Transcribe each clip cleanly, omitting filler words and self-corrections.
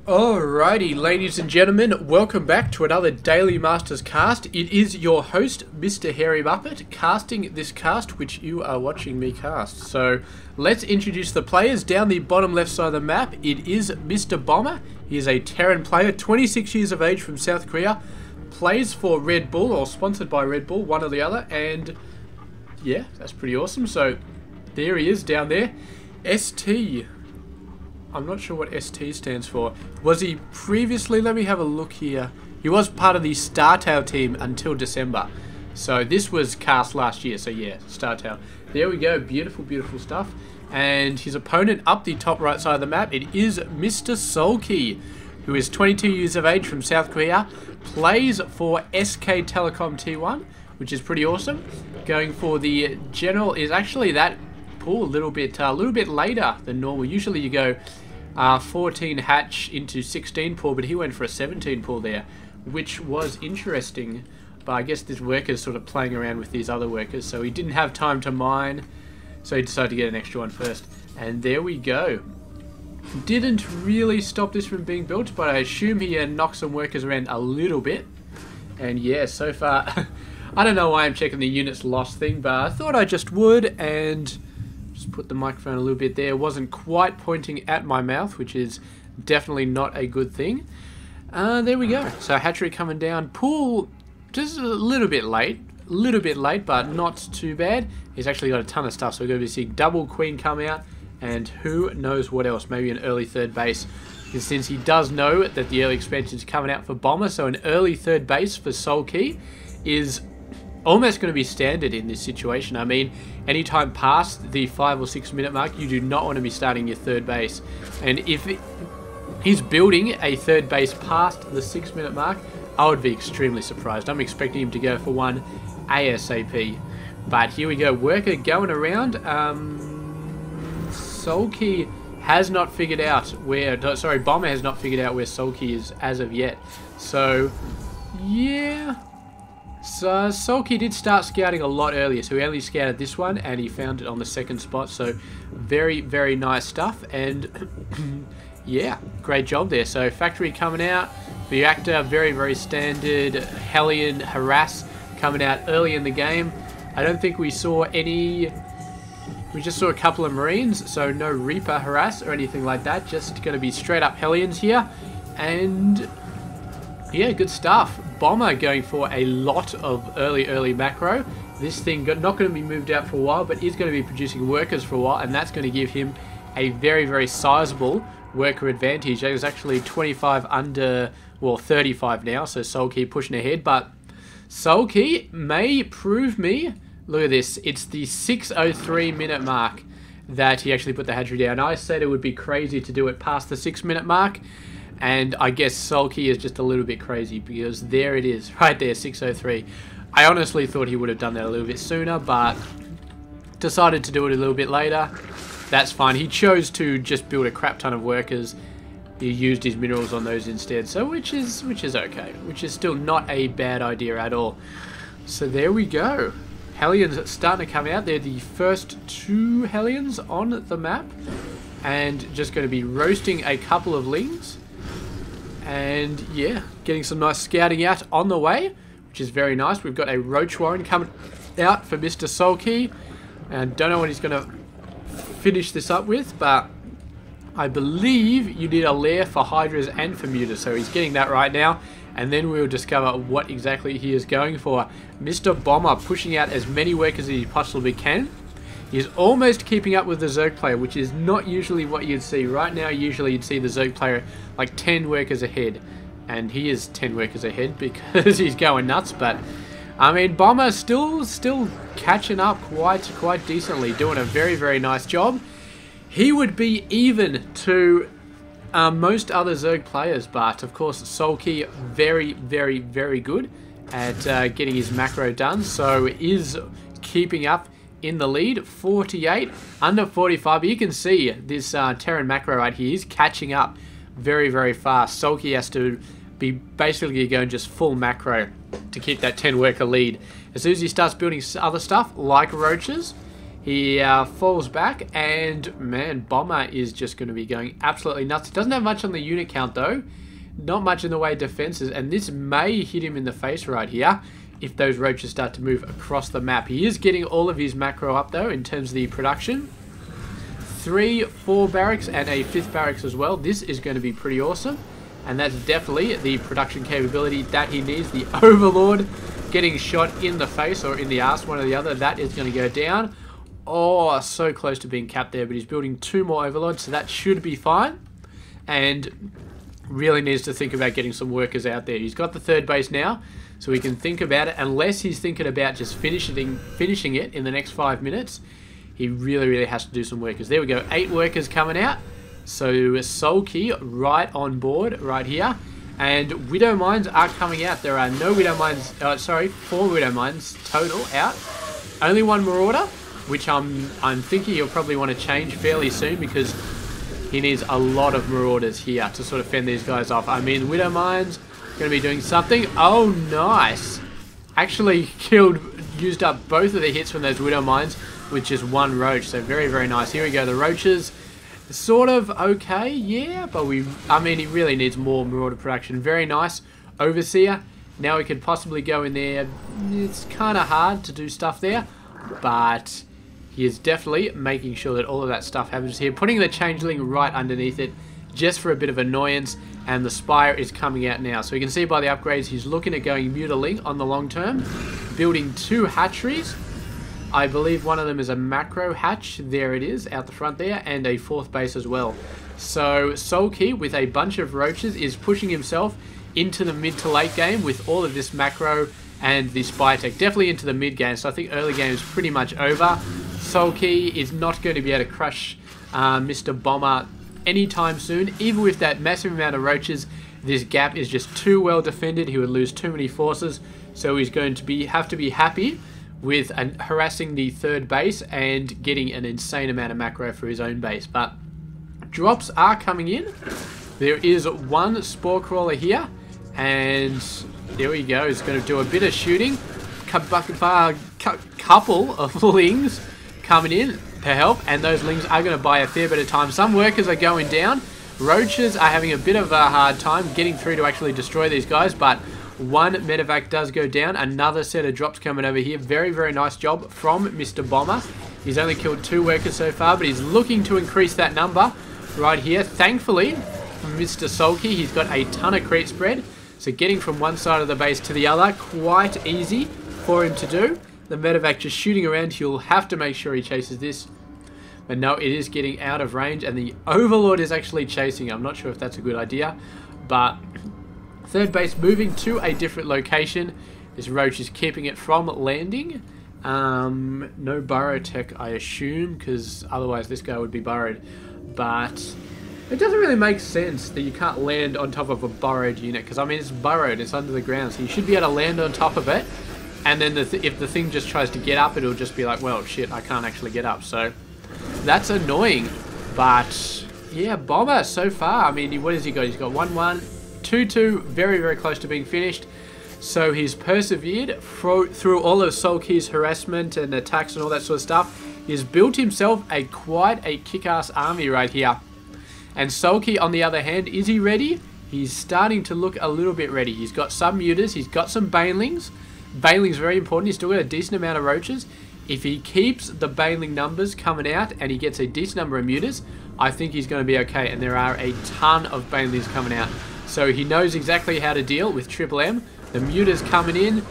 Alrighty, ladies and gentlemen, welcome back to another Daily Masters cast. It is your host, Mr. Hairy Muppet, casting this cast which you are watching me cast. So, let's introduce the players. Down the bottom left side of the map, it is Mr. Bomber. He is a Terran player, 26 years of age from South Korea, plays for Red Bull, or sponsored by Red Bull, one or the other, and yeah, that's pretty awesome. So, there he is down there. ST. I'm not sure what ST stands for. Was he previously? Let me have a look here. He was part of the Startail team until December. So this was cast last year. So yeah, Startail. There we go. Beautiful, beautiful stuff. And his opponent up the top right side of the map, it is Mr. Soulkey, who is 22 years of age from South Korea. Plays for SK Telecom T1, which is pretty awesome. Going for the general is actually that pool a little bit later than normal. Usually you go 14 hatch into 16 pool, but he went for a 17 pool there, which was interesting. But I guess this worker's sort of playing around with these other workers, so he didn't have time to mine, so he decided to get an extra one first. And there we go. Didn't really stop this from being built, but I assume he knocked some workers around a little bit. And yeah, so far, I don't know why I'm checking the units lost thing, but I thought I just would, and just put the microphone a little bit there. Wasn't quite pointing at my mouth, which is definitely not a good thing. There we go. So hatchery coming down. Pool just a little bit late, but not too bad. He's actually got a ton of stuff, so we're going to be seeing double queen come out, and who knows what else. Maybe an early third base, because since he does know that the early expansion is coming out for Bomber, so an early third base for Soulkey is almost going to be standard in this situation. I mean, anytime past the 5 or 6 minute mark, you do not want to be starting your third base. And if he's building a third base past the 6 minute mark, I would be extremely surprised. I'm expecting him to go for one ASAP. But here we go, worker going around. Soulkey has not figured out where, sorry, Bomber has not figured out where Soulkey is as of yet. So, yeah. So Soulkey did start scouting a lot earlier, so he only scouted this one and he found it on the second spot. So very, very nice stuff, and yeah, great job there. So factory coming out, reactor, very, very standard. Hellion harass coming out early in the game. I don't think we saw any. We just saw a couple of Marines, so no Reaper harass or anything like that. Just going to be straight up Hellions here, and yeah, good stuff. Bomber going for a lot of early macro. This thing not going to be moved out for a while, but is going to be producing workers for a while, and that's going to give him a very, very sizable worker advantage. It was actually 25 under, well, 35 now, so Soulkey pushing ahead, but Soulkey may prove me. Look at this. It's the 6:03 minute mark that he actually put the hatchery down. I said it would be crazy to do it past the 6 minute mark. And I guess Soulkey is just a little bit crazy, because there it is, right there, 6:03. I honestly thought he would have done that a little bit sooner, but decided to do it a little bit later. That's fine. He chose to just build a crap ton of workers. He used his minerals on those instead, so which is okay. Which is still not a bad idea at all. So there we go. Hellions starting to come out. They're the first 2 Hellions on the map, and just going to be roasting a couple of Lings. And yeah, getting some nice scouting out on the way, which is very nice. We've got a Roach Warren coming out for Mr. Soulkey, and don't know what he's going to finish this up with, but I believe you need a lair for Hydras and for Mutas, so he's getting that right now, and then we'll discover what exactly he is going for. Mr. Bomber pushing out as many workers as he possibly can. He's almost keeping up with the Zerg player, which is not usually what you'd see. Right now, usually you'd see the Zerg player like 10 workers ahead. And he is 10 workers ahead because he's going nuts. But, I mean, Bomber still catching up quite decently. Doing a very, very nice job. He would be even to most other Zerg players. But, of course, Soulkey very, very, very good at getting his macro done. So, is keeping up in the lead, 48, under 45. But you can see this Terran macro right here is catching up very, very fast. Soulkey has to be basically going just full macro to keep that 10 worker lead. As soon as he starts building other stuff like roaches, He falls back, and man, Bomber is just going to be going absolutely nuts. Doesn't have much on the unit count though. Not much in the way of defenses, and this may hit him in the face right here if those roaches start to move across the map. He is getting all of his macro up though in terms of the production. 3, 4 barracks and a 5th barracks as well. This is going to be pretty awesome, and that's definitely the production capability that he needs. The Overlord getting shot in the face or in the ass, one or the other. That is going to go down. Oh, so close to being capped there, but he's building 2 more Overlords, so that should be fine. And really needs to think about getting some workers out there. He's got the 3rd base now, so he can think about it. Unless he's thinking about just finishing it in the next 5 minutes, he really has to do some workers. There we go, 8 workers coming out. So Soulkey right on board right here. And Widow Mines are coming out. There are no Widow Mines, 4 Widow Mines total out. Only 1 Marauder, which I'm thinking he'll probably want to change fairly soon, because he needs a lot of Marauders here to sort of fend these guys off. I mean, Widow Mines going to be doing something. Oh, nice. Actually used up both of the hits from those Widow Mines with just 1 roach. So very nice. Here we go. The roaches, sort of okay, yeah, but I mean, he really needs more Marauder production. Very nice. Overseer. Now we could possibly go in there. It's kind of hard to do stuff there, but he is definitely making sure that all of that stuff happens here. Putting the Changeling right underneath it just for a bit of annoyance. And the Spire is coming out now. So you can see by the upgrades, he's looking at going Mutaling on the long term. Building 2 hatcheries. I believe one of them is a macro hatch. There it is, out the front there. And a 4th base as well. So Soulkey, with a bunch of roaches, is pushing himself into the mid to late game with all of this macro and the spy tech. Definitely into the mid game. So I think early game is pretty much over. Soulkey is not going to be able to crush Mr. Bomber anytime soon. Even with that massive amount of roaches, this gap is just too well defended. He would lose too many forces. So he's going to have to be happy with harassing the 3rd base and getting an insane amount of macro for his own base. But drops are coming in. There is 1 Spore Crawler here, and there we go. He's going to do a bit of shooting. Couple of lings coming in to help, and those lings are going to buy a fair bit of time. Some workers are going down. Roaches are having a bit of a hard time getting through to actually destroy these guys, but 1 medevac does go down. Another set of drops coming over here. Very nice job from Mr. Bomber. He's only killed 2 workers so far, but he's looking to increase that number right here. Thankfully, Mr. Soulkey, he's got a ton of creep spread, so getting from one side of the base to the other, quite easy for him to do. The medevac just shooting around. He'll have to make sure he chases this. But no, it is getting out of range, and the Overlord is actually chasing. I'm not sure if that's a good idea, but 3rd base moving to a different location. This roach is keeping it from landing. No burrow tech, I assume, because otherwise this guy would be burrowed. But it doesn't really make sense that you can't land on top of a burrowed unit, because I mean, it's burrowed, it's under the ground, so you should be able to land on top of it. And then if the thing just tries to get up, it'll just be like, well, shit, I can't actually get up. So that's annoying. But yeah, Bomber so far, I mean, what has he got? He's got 1-1, 2-2, very close to being finished. So he's persevered through all of Soulkey's harassment and attacks and all that sort of stuff. He's built himself quite a kick-ass army right here. And Soulkey, on the other hand, is he ready? He's starting to look a little bit ready. He's got some mutas, he's got some banelings. Baneling's very important. He's still got a decent amount of roaches. If he keeps the baneling numbers coming out and he gets a decent number of mutas, I think he's going to be okay. And there are a ton of banelings coming out. So he knows exactly how to deal with Triple M. The mutas coming in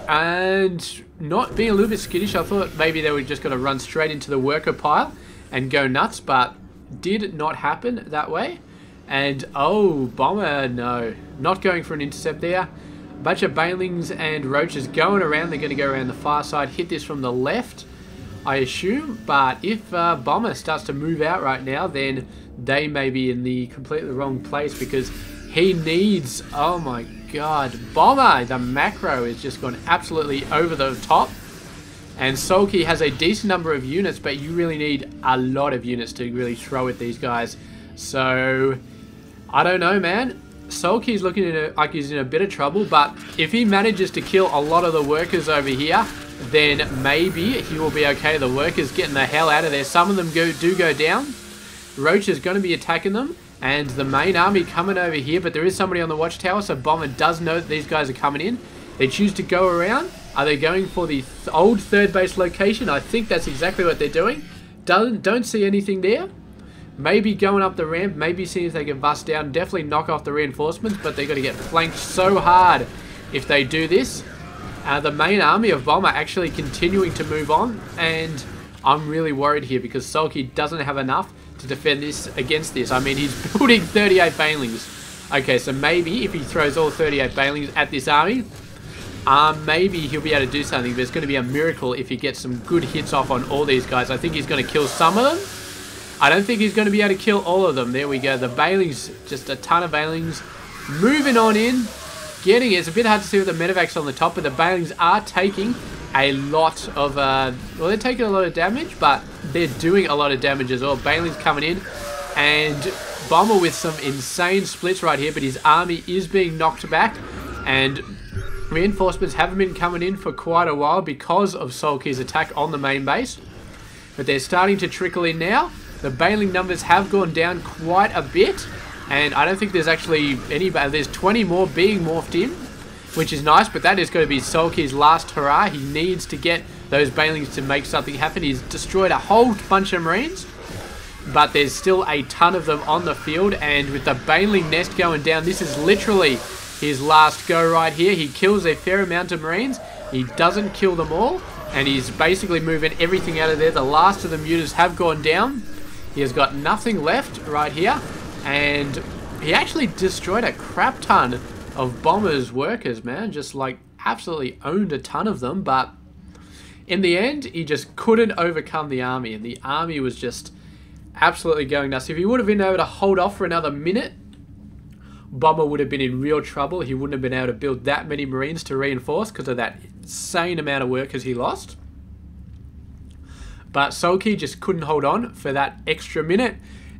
and not being a little bit skittish. I thought maybe they were just going to run straight into the worker pile and go nuts, but did not happen that way. And oh, Bomber, no, not going for an intercept there. A bunch of banelings and roaches going around. They're going to go around the far side, hit this from the left, I assume. But if Bomber starts to move out right now, then they may be in the completely wrong place, because he needs, oh my god, Bomber, the macro is just gone absolutely over the top. And Soulkey has a decent number of units, but you really need a lot of units to really throw at these guys. So I don't know, man. Soulkey's looking like he's in a bit of trouble, but if he manages to kill a lot of the workers over here, then maybe he will be okay. The workers getting the hell out of there. Some of them do go down. Roach is going to be attacking them. And the main army coming over here. But there is somebody on the watchtower. So Bomber does know that these guys are coming in. They choose to go around. Are they going for the old third base location? I think that's exactly what they're doing. Don't see anything there. Maybe going up the ramp. Maybe seeing if they can bust down. Definitely knock off the reinforcements. But they're going to get flanked so hard if they do this. The main army of Bomber actually continuing to move on. And I'm really worried here because Soulkey doesn't have enough to defend this against this. I mean, he's building 38 banelings. Okay, so maybe if he throws all 38 banelings at this army, maybe he'll be able to do something. But it's going to be a miracle if he gets some good hits off on all these guys. I think he's going to kill some of them. I don't think he's going to be able to kill all of them. There we go. The banelings, just a ton of banelings. Moving on in. Getting it. It's a bit hard to see with the medevacs on the top, but the banelings are taking a lot of, well, they're taking a lot of damage, but they're doing a lot of damage as well. Banelings coming in, and Bomber with some insane splits right here, but his army is being knocked back, and reinforcements haven't been coming in for quite a while because of Soulkey's attack on the main base, but they're starting to trickle in now. The baneling numbers have gone down quite a bit, and I don't think there's actually any, there's 20 more being morphed in, which is nice, but that is going to be Soulkey's last hurrah. He needs to get those banelings to make something happen. He's destroyed a whole bunch of Marines, but there's still a ton of them on the field, and with the baneling nest going down, this is literally his last go right here. He kills a fair amount of Marines. He doesn't kill them all, and he's basically moving everything out of there. The last of the mutas have gone down. He has got nothing left right here, and he actually destroyed a crap ton of Bomber's workers, man. Just like absolutely owned a ton of them, but in the end he just couldn't overcome the army, and the army was just absolutely going nuts. If he would have been able to hold off for another minute, Bomber would have been in real trouble. He wouldn't have been able to build that many Marines to reinforce because of that insane amount of workers he lost. But Soulkey just couldn't hold on for that extra minute.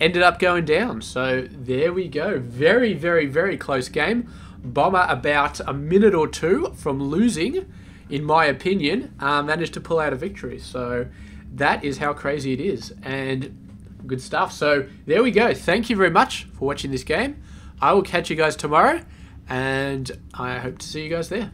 Ended up going down. So there we go. Very, very, very close game. Bomber about a minute or two from losing, in my opinion, managed to pull out a victory. So that is how crazy it is. And good stuff. So there we go. Thank you very much for watching this game. I will catch you guys tomorrow, and I hope to see you guys there.